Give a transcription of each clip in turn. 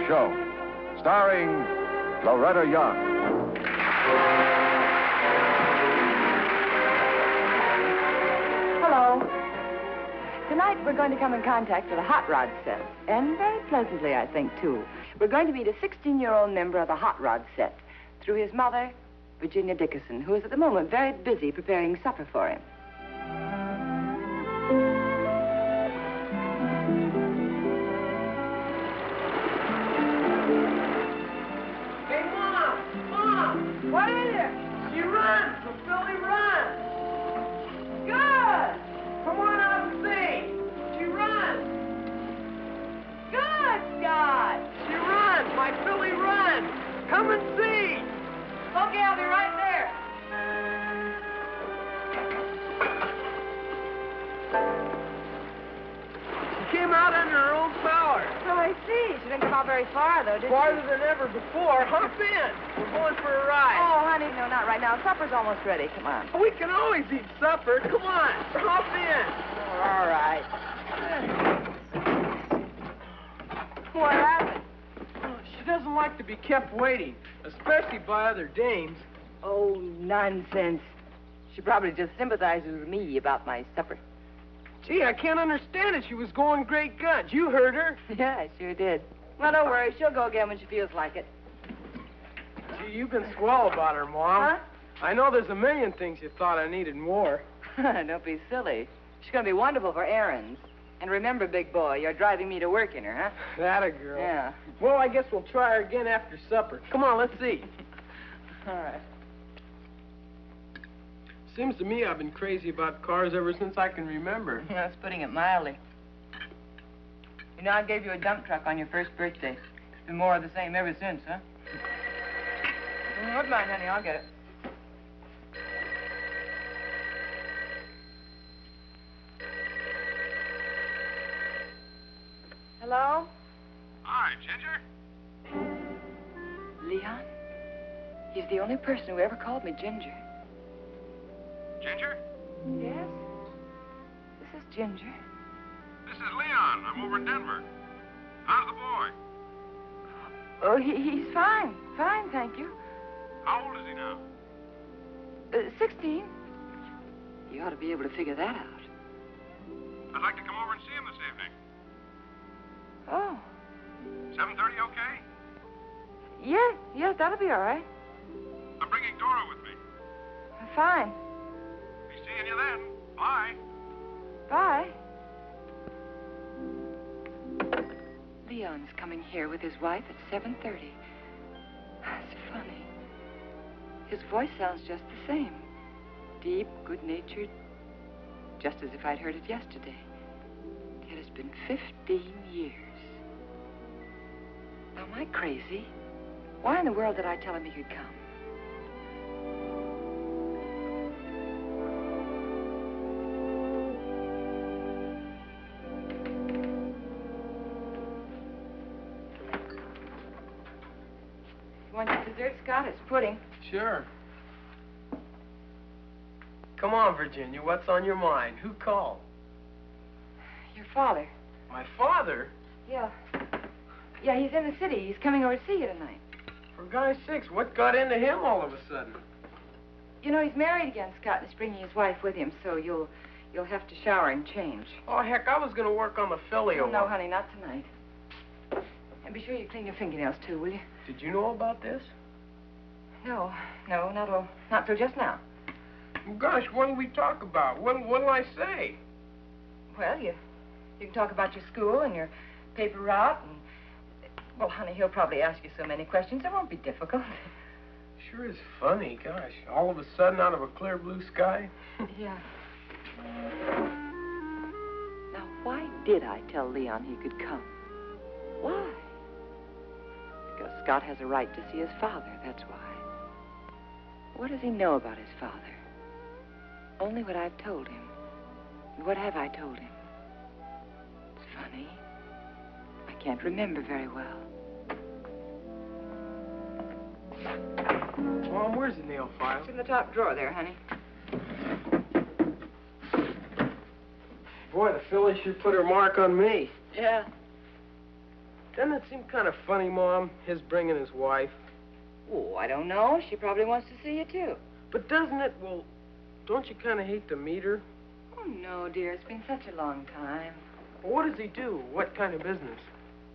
Show, starring Loretta Young. Hello. Tonight we're going to come in contact with a hot rod set, and very pleasantly, I think, too. We're going to meet a 16-year-old member of the hot rod set through his mother, Virginia Dickerson, who is at the moment very busy preparing supper for him. Hey, Mom! Mom! What is it? She runs! So Billy runs! Good! Come on out and see! She runs! Good, Scott! She runs! My Billy runs! Come and see! Okay, I'll be right there. She came out under her own power. Oh, I see. She didn't come out very far, though, did she? Farther than ever before. Hop in. We're going for a ride. Oh, honey, no, not right now. Supper's almost ready. Come on. We can always eat supper. Come on. Hop in. All right. What happened? Oh, she doesn't like to be kept waiting, especially by other dames. Oh, nonsense. She probably just sympathizes with me about my supper. Gee, I can't understand it. She was going great guns. You heard her. Yeah, I sure did. Well, don't worry. She'll go again when she feels like it. Gee, you've been swell about her, Mom. Huh? I know there's a million things you thought I needed more. Don't be silly. She's going to be wonderful for errands. And remember, big boy, you're driving me to work in her, huh? That a girl. Yeah. Well, I guess we'll try her again after supper. Come on, let's see. All right. Seems to me I've been crazy about cars ever since I can remember. That's putting it mildly. You know, I gave you a dump truck on your first birthday. It's been more of the same ever since, huh? Never mind, honey. I'll get it. Hello? Hi, Ginger. Leon? He's the only person who ever called me Ginger. Ginger? Yes? This is Ginger. This is Leon. I'm over in Denver. How's the boy? Oh, he's fine. Fine, thank you. How old is he now? 16. You ought to be able to figure that out. I'd like to come over and see him this evening. Oh. 7:30, okay? Yes, that'll be all right. I'm bringing Dora with me. Fine. Be seeing you then. Bye. Bye. Leon's coming here with his wife at 7:30. That's funny. His voice sounds just the same. Deep, good-natured, just as if I'd heard it yesterday. Yet it's been 15 years. Now, am I crazy? Why in the world did I tell him he could come? You want your dessert, Scott? It's pudding. Sure. Come on, Virginia. What's on your mind? Who called? Your father. My father? Yeah. Yeah, he's in the city. He's coming over to see you tonight. For God's sakes, what got into him all of a sudden? You know, he's married again, Scott, and he's bringing his wife with him, so you'll have to shower and change. Oh, heck, I was going to work on the filly. Oh, no, honey, not tonight. And be sure you clean your fingernails, too, will you? Did you know about this? No, not till just now. Well, gosh, what'll we talk about? What'll I say? Well, you can talk about your school and your paper route and... Well, honey, he'll probably ask you so many questions. It won't be difficult. Sure is funny, gosh. All of a sudden, out of a clear blue sky. Yeah. Now, why did I tell Leon he could come? Why? Because Scott has a right to see his father, that's why. What does he know about his father? Only what I've told him. And what have I told him? It's funny. I can't remember very well. Mom, where's the nail file? It's in the top drawer there, honey. Boy, the filly sure put her mark on me. Yeah. Doesn't it seem kind of funny, Mom, his bringing his wife? Oh, I don't know. She probably wants to see you, too. But doesn't it, well, don't you kind of hate to meet her? Oh, no, dear. It's been such a long time. Well, what does he do? What kind of business?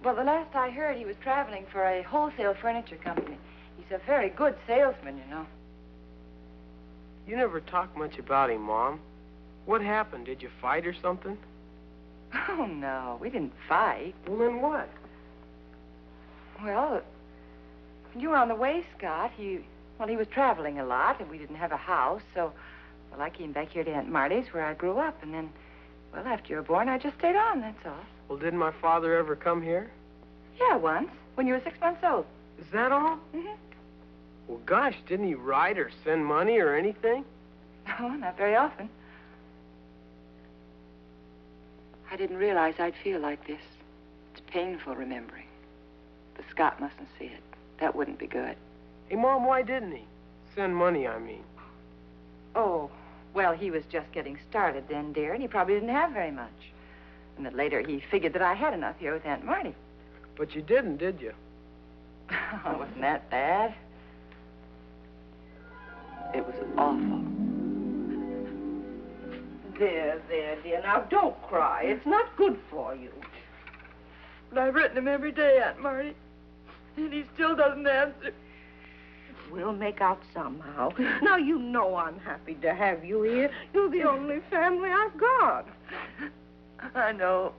Well, the last I heard, he was traveling for a wholesale furniture company. He's a very good salesman, you know. You never talk much about him, Mom. What happened? Did you fight or something? Oh, no. We didn't fight. Well, then what? Well, when you were on the way, Scott, he was traveling a lot, and we didn't have a house, so, well, I came back here to Aunt Marty's, where I grew up, and then, well, after you were born, I just stayed on, that's all. Well, didn't my father ever come here? Yeah, once, when you were 6 months old. Is that all? Mm-hmm. Well, gosh, didn't he write or send money or anything? No, not very often. I didn't realize I'd feel like this. It's painful remembering. But Scott mustn't see it. That wouldn't be good. Hey, Mom, why didn't he? Send money, I mean. Oh, well, he was just getting started then, dear, and he probably didn't have very much. And then later he figured that I had enough here with Aunt Marty. But you didn't, did you? Oh, wasn't that bad? It was awful. There, dear. Now, don't cry. It's not good for you. But I've written him every day, Aunt Marty. And he still doesn't answer. We'll make out somehow. Now, you know I'm happy to have you here. You're the only family I've got. I know.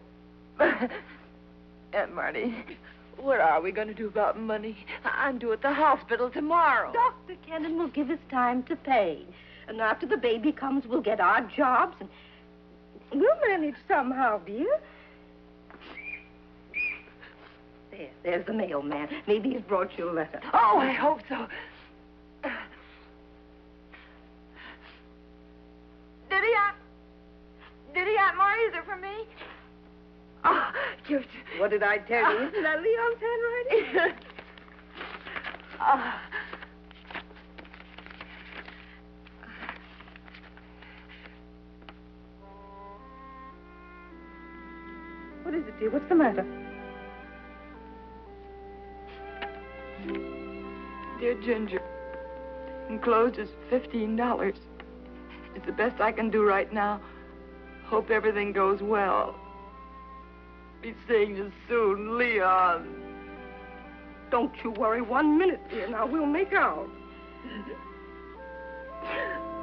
Aunt Marty, what are we going to do about money? I'm due at the hospital tomorrow. Dr. Kennan will give us time to pay. And after the baby comes, we'll get our jobs, and we'll manage somehow, dear. There's the mailman. Maybe he's brought you a letter. Oh, I hope so. Did he, Aunt Marty? Is it for me? Oh, cute. What did I tell you? Isn't that Leon's handwriting? What is it, dear? What's the matter? Dear Ginger, enclosed is $15. It's the best I can do right now. Hope everything goes well. Be seeing you soon, Leon. Don't you worry 1 minute, dear. Now, we'll make out.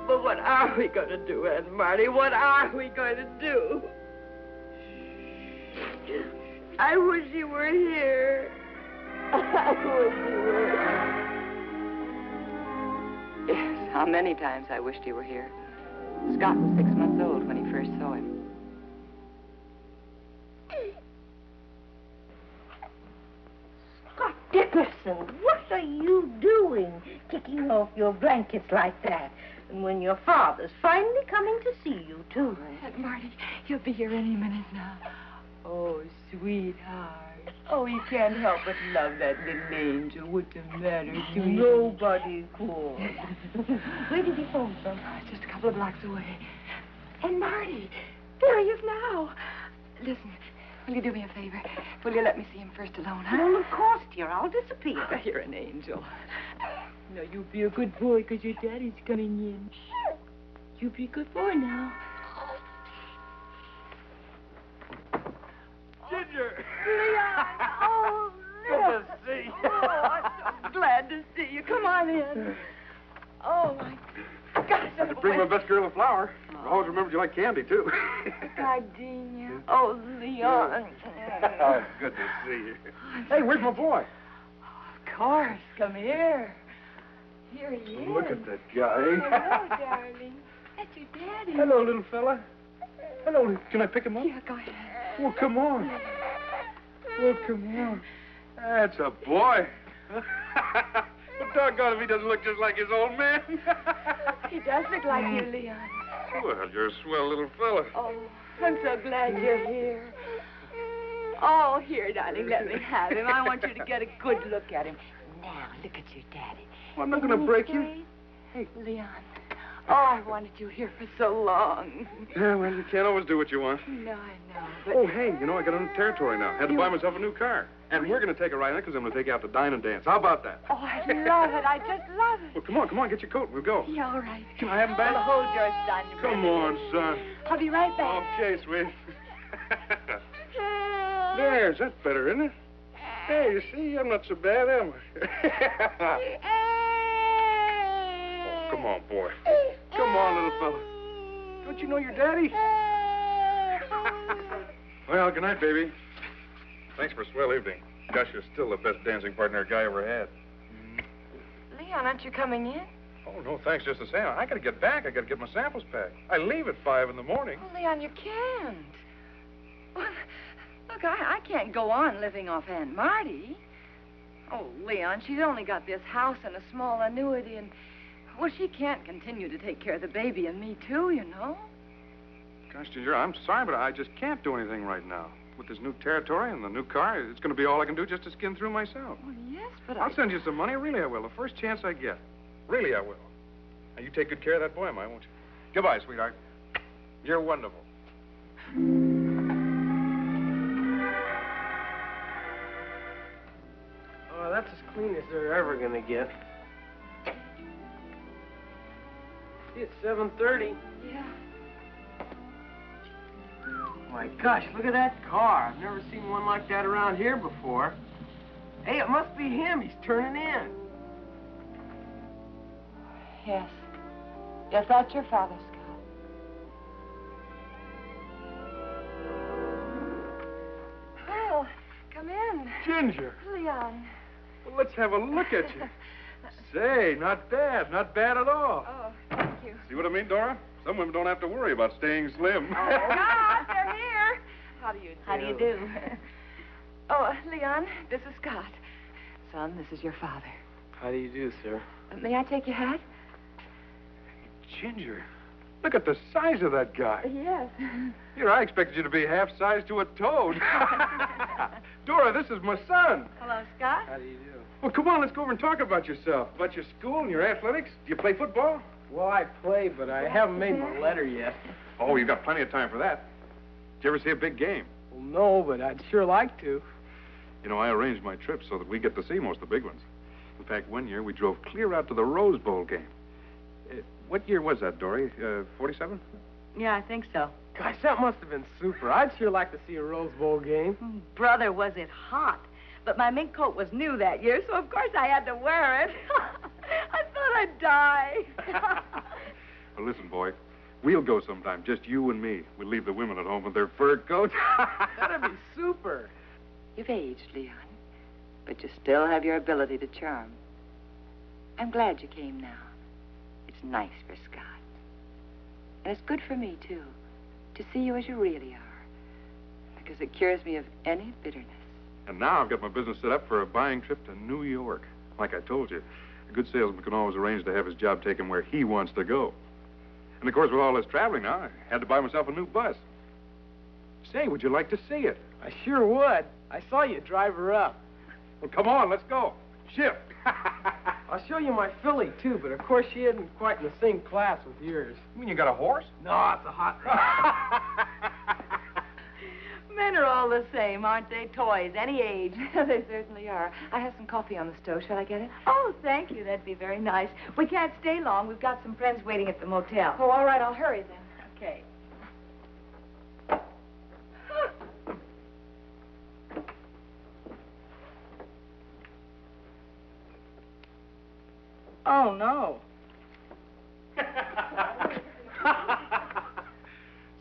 But what are we going to do, Aunt Marty? What are we going to do? I wish you were here. I wish you were. Yes, how many times I wished he were here. Scott was 6 months old when he first saw him. Scott Dickerson, what are you doing? Kicking off your blankets like that. And when your father's finally coming to see you, too. Aunt Marty, he'll be here any minute now. Oh, sweetheart. Oh, he can't help but love that little angel. What's the matter, sweetheart? Nobody could. Where did he phone from? Just a couple of blocks away. And Marty, there he is now. Listen, will you do me a favor? Will you let me see him first alone, huh? Well, of course, dear. I'll disappear. You're an angel. No, you be a good boy, because your daddy's coming in. You be a good boy now. Ginger! Leon! Oh, Leon! Good to see you. Oh, I'm so glad to see you. Come on in. Oh, my gosh. I had to bring my best girl a flower. I always remembered you like candy, too. Gardenia. Oh, Leon. Oh, good to see you. Hey, where's my boy? Of course. Come here. Here he is. Look at that Hello, guy. darling. That's your daddy. Hello, little fella. Hello. Can I pick him up? Yeah, go ahead. Well, come on. Well, come on. That's a boy. But doggone if he doesn't look just like his old man. He does look like you, Leon. Well, you're a swell little fella. Oh, I'm so glad you're here. Oh, here, darling, let me have him. I want you to get a good look at him. Now, look at your daddy. Well, I'm not going to break you. Hey, Leon. Oh, I wanted you here for so long. Yeah, well, you can't always do what you want. No, I know, but... Oh, hey, you know, I got a new territory now. Had to buy myself a new car. And we're going to take a ride in it because I'm going to take you out to dine and dance. How about that? Oh, I love it. I just love it. Well, come on, get your coat. We'll go. Yeah, all right. Can I have him back? Well, hold yours, son. Come on, son. I'll be right back. Okay, sweet. There's that's better, isn't it? Hey, you see, I'm not so bad, am I? Oh, come on, boy. Come on, little fella. Don't you know your daddy? Well, good night, baby. Thanks for a swell evening. Gosh, you're still the best dancing partner a guy ever had. Leon, aren't you coming in? Oh, no, thanks just the same. I got to get back. I got to get my samples packed. I leave at 5 in the morning. Oh, Leon, you can't. Well, look, I can't go on living off Aunt Marty. Oh, Leon, she's only got this house and a small annuity, and, well, she can't continue to take care of the baby and me, too, you know. Gosh, Ginger, I'm sorry, but I just can't do anything right now. With this new territory and the new car, it's going to be all I can do just to skin through myself. Well, yes, but I'll send you some money. Really, I will. The first chance I get. Really, I will. Now, you take good care of that boy of mine, won't you? Goodbye, sweetheart. You're wonderful. Oh, that's as clean as they're ever going to get. It's 7:30. Yeah. My gosh, look at that car. I've never seen one like that around here before. Hey, it must be him. He's turning in. Yes. Yes, that's your father, Scott. Well, come in. Ginger. Leon. Well, let's have a look at you. Say, not bad at all. Oh, thank you. See what I mean, Dora? Some women don't have to worry about staying slim. Scott, they're here. How do you do? How do you do? Oh, Leon, this is Scott. Son, this is your father. How do you do, sir? May I take your hat? Ginger, look at the size of that guy. Yes. Here, I expected you to be half size to a toad. Dora, this is my son. Hello, Scott. How do you do? Well, come on, let's go over and talk about yourself. About your school and your athletics. Do you play football? Well, I play, but I haven't made my letter yet. Oh, you've got plenty of time for that. Did you ever see a big game? Well, no, but I'd sure like to. You know, I arranged my trips so that we get to see most of the big ones. In fact, one year we drove clear out to the Rose Bowl game. What year was that, Dory? 47? Yeah, I think so. Gosh, that must have been super. I'd sure like to see a Rose Bowl game. Brother, was it hot. But my mink coat was new that year, so of course I had to wear it. I thought I'd die. Well, listen, boy. We'll go sometime, just you and me. We'll leave the women at home with their fur coats. That'd be super. You've aged, Leon, but you still have your ability to charm. I'm glad you came now. It's nice for Scott. And it's good for me, too, to see you as you really are, because it cures me of any bitterness. And now I've got my business set up for a buying trip to New York. Like I told you, a good salesman can always arrange to have his job taken where he wants to go. And, of course, with all this traveling now, I had to buy myself a new bus. Say, would you like to see it? I sure would. I saw you drive her up. Well, come on, let's go. Shift. I'll show you my filly, too, but of course she isn't quite in the same class with yours. You mean you got a horse? No, it's a hot rod. Men are all the same, aren't they? Toys, any age. They certainly are. I have some coffee on the stove. Shall I get it? Oh, thank you. That'd be very nice. We can't stay long. We've got some friends waiting at the motel. Oh, all right. I'll hurry then. Okay. Oh, no.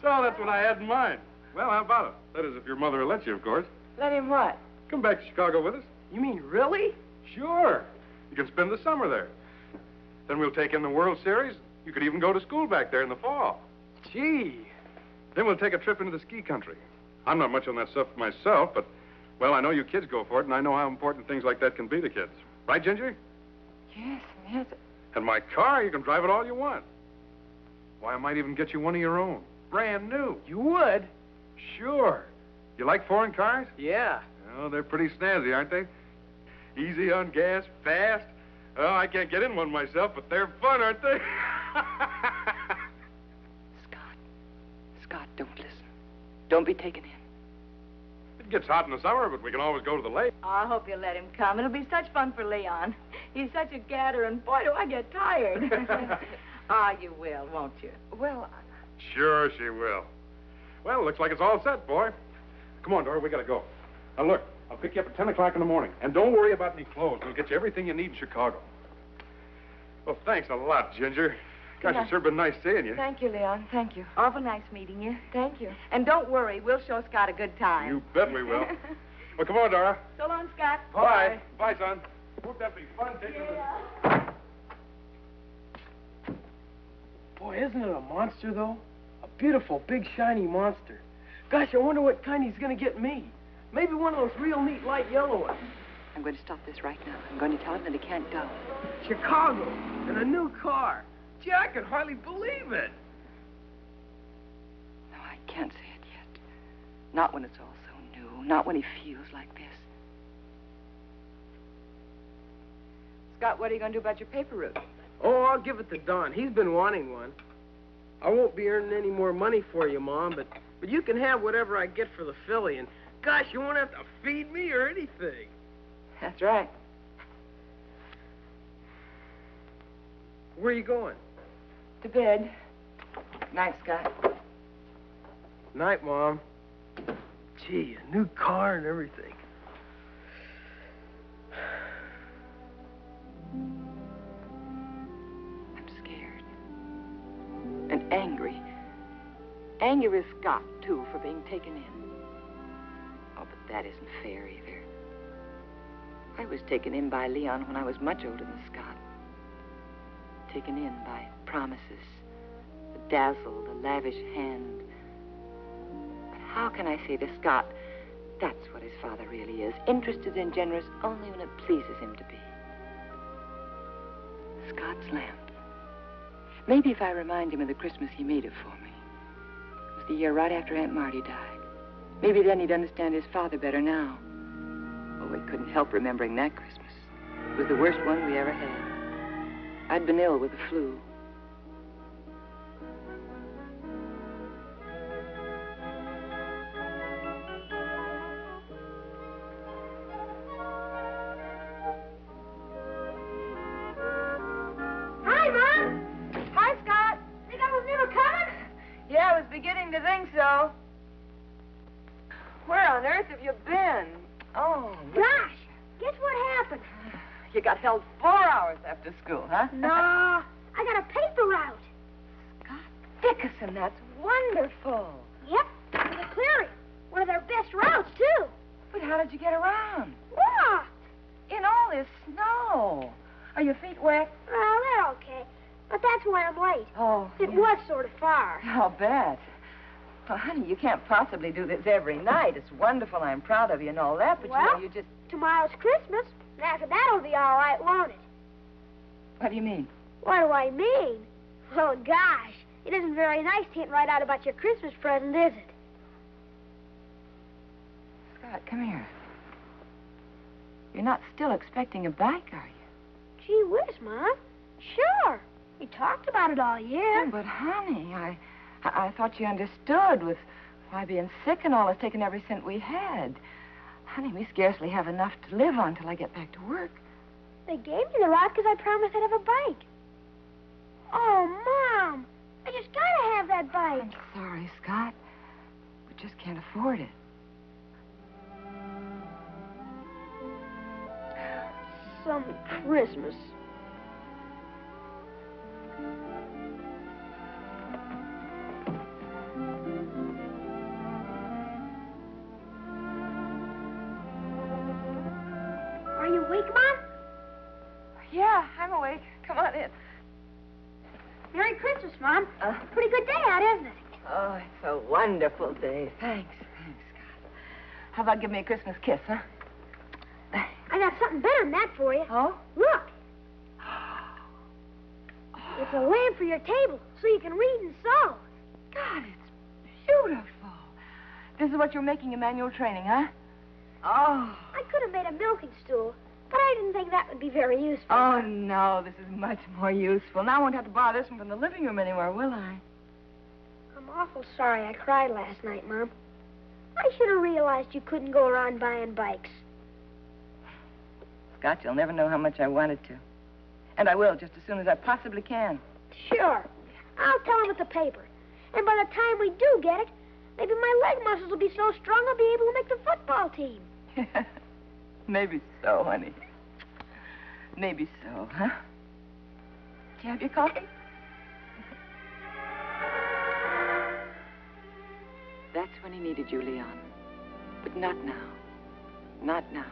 So that's what I had in mind. Well, how about it? That is, if your mother will let you, of course. Let him what? Come back to Chicago with us. You mean really? Sure. You can spend the summer there. Then we'll take in the World Series. You could even go to school back there in the fall. Gee. Then we'll take a trip into the ski country. I'm not much on that stuff myself, but, well, I know you kids go for it, and I know how important things like that can be to kids. Right, Ginger? Yes, yes. And my car, you can drive it all you want. Why, I might even get you one of your own. Brand new. You would? Sure. You like foreign cars? Yeah. Oh, they're pretty snazzy, aren't they? Easy on gas, fast. Oh, I can't get in one myself, but they're fun, aren't they? Scott, don't listen. Don't be taken in. But It gets hot in the summer, but we can always go to the lake. Oh, I hope you'll let him come. It'll be such fun for Leon. He's such a gadder, and boy, do I get tired. Ah, you will, won't you? Well, Sure she will. Well, looks like it's all set, boy. Come on, Dora, we gotta go. Now, look, I'll pick you up at 10 o'clock in the morning. And don't worry about any clothes. We'll get you everything you need in Chicago. Well, thanks a lot, Ginger. Gosh, it's sure been nice seeing you. thank you, Leon. Thank you. Awful nice meeting you. Thank you. And don't worry, we'll show Scott a good time. You bet we will. Well, come on, Dora. So long, Scott. Bye. Bye, son. Won't that be fun taking Boy, isn't it a monster, though? A beautiful, big, shiny monster. Gosh, I wonder what kind he's going to get me. Maybe one of those real neat light yellow ones. I'm going to stop this right now. I'm going to tell him that he can't go. Chicago, and a new car. Gee, I could hardly believe it. No, I can't say it yet. Not when it's all so new. Not when he feels like this. Scott, what are you going to do about your paper route? Oh, I'll give it to Don. He's been wanting one. I won't be earning any more money for you, Mom, but you can have whatever I get for the filly, and gosh, you won't have to feed me or anything. That's right. Where are you going? To bed. Night, Scott. Night, Mom. Gee, a new car and everything. I'm scared. And angry. Angry with Scott, too, for being taken in. Oh, but that isn't fair, either. I was taken in by Leon when I was much older than Scott. Taken in by promises, the dazzle, the lavish hand. But how can I say to Scott, that's what his father really is, interested and generous only when it pleases him to be? Scott's lamp. Maybe if I remind him of the Christmas he made it for me. It was the year right after Aunt Marty died. Maybe then he'd understand his father better now. Oh, we couldn't help remembering that Christmas. It was the worst one we ever had. I'd been ill with the flu. Hi, Mom. Hi, Scott. Think I was never coming? Yeah, I was beginning to think so. Where on earth have you been? Oh, Gosh, guess what happened? you got held 4 hours after school, huh? No, I got a paper route. Scott Dickerson, that's wonderful. Yep, to the clearing. One of their best routes, too. But how did you get around? What? In all this snow. Are your feet wet? Well, they're okay. But that's why I'm late. Oh. It was sort of far. I'll bet. Well, honey, you can't possibly do this every night. It's wonderful. I'm proud of you and all that, but Well, you just... Tomorrow's Christmas, and after that it'll be all right, won't it? What do you mean? What do I mean? Oh, gosh. It isn't very nice to hit right out about your Christmas present, is it? Scott, come here. You're not still expecting a bike, are you? Gee whiz, Mom. Sure. We talked about it all year. Oh, but, honey, I thought you understood with why being sick and all has taken every cent we had. Honey, we scarcely have enough to live on till I get back to work. They gave me the route because I promised I'd have a bike. Oh, Mom. I just gotta have that bike. I'm sorry, Scott. We just can't afford it. Some Christmas. Are you awake, Mom? Yeah, I'm awake. Come on in. Merry Christmas, Mom. Pretty good day out, isn't it? Oh, it's a wonderful day. Thanks, Scott. How about give me a Christmas kiss, huh? I got something better than that for you. Oh? Look. It's a lamp for your table so you can read and sew. God, it's beautiful. This is what you're making in manual training, huh? Oh. I could have made a milking stool, but I didn't think that would be very useful. Oh, no, this is much more useful. Now I won't have to borrow this one from the living room anymore, will I? I'm awful sorry I cried last night, Mom. I should have realized you couldn't go around buying bikes. Scott, you'll never know how much I wanted to. And I will, just as soon as I possibly can. Sure. I'll tell him at the paper. And by the time we do get it, maybe my leg muscles will be so strong I'll be able to make the football team. Maybe so, honey. Maybe so, huh? Do you have your coffee? That's when he needed you, Leon. But not now. Not now.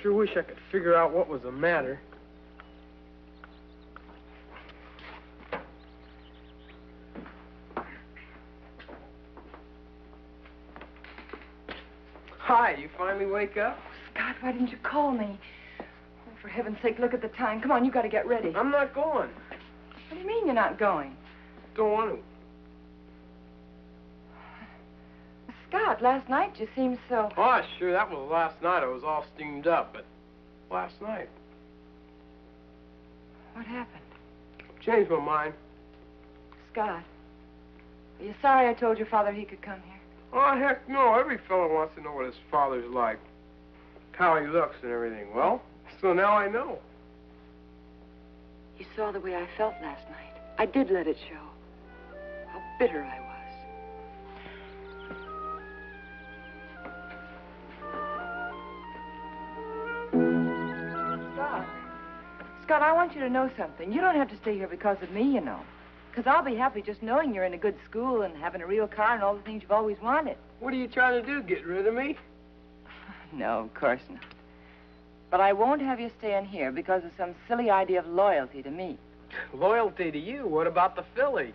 Sure wish I could figure out what was the matter. Hi, you finally wake up? Scott, why didn't you call me? Oh, for heaven's sake, look at the time. Come on, you got to get ready. I'm not going. What do you mean you're not going? Don't want to. Scott, last night you seemed so... Oh, sure, that was last night. I was all steamed up, but last night. What happened? Changed my mind. Scott, are you sorry I told your father he could come here? Oh, heck no. Every fellow wants to know what his father's like. How he looks and everything. Well, so now I know. You saw the way I felt last night. I did let it show. How bitter I was. Scott, I want you to know something. You don't have to stay here because of me, you know. Because I'll be happy just knowing you're in a good school and having a real car and all the things you've always wanted. What are you trying to do, get rid of me? No, of course not. But I won't have you staying here because of some silly idea of loyalty to me. Loyalty to you? What about the filly?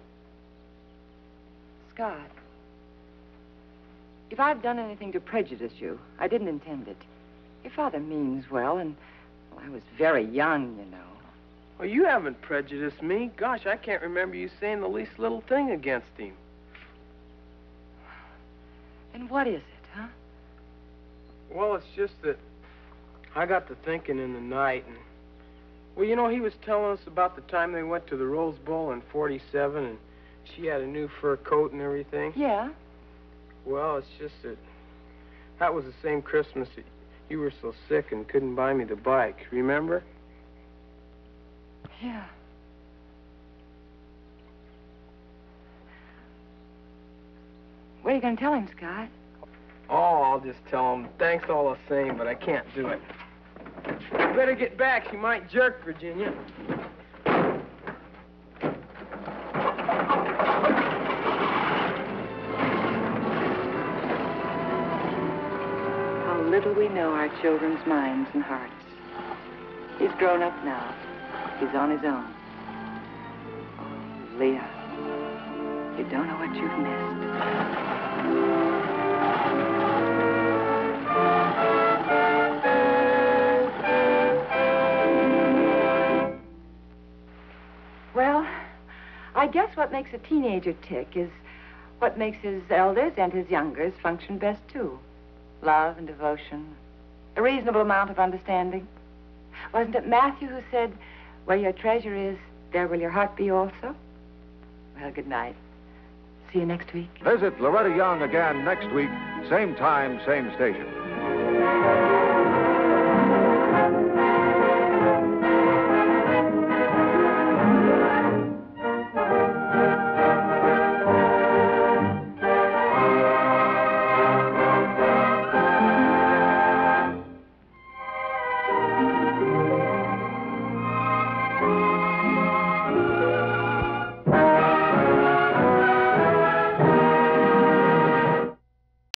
Scott, if I've done anything to prejudice you, I didn't intend it. Your father means well, and well, I was very young, you know. Well, you haven't prejudiced me. Gosh, I can't remember you saying the least little thing against him. Then what is it, huh? Well, it's just that I got to thinking in the night, and... Well, you know, he was telling us about the time they went to the Rose Bowl in '47, and she had a new fur coat and everything. Yeah? Well, it's just that that was the same Christmas that you were so sick and couldn't buy me the bike. Remember? Yeah. What are you going to tell him, Scott? Oh, I'll just tell him, thanks all the same, but I can't do it. You better get back. She might jerk, Virginia. How little we know our children's minds and hearts. He's grown up now. He's on his own. Oh, Leah, you don't know what you've missed. Well, I guess what makes a teenager tick is what makes his elders and his youngers function best, too. Love and devotion, a reasonable amount of understanding. Wasn't it Matthew who said, where your treasure is, there will your heart be also? Well, good night. See you next week. Visit Loretta Young again next week, same time, same station.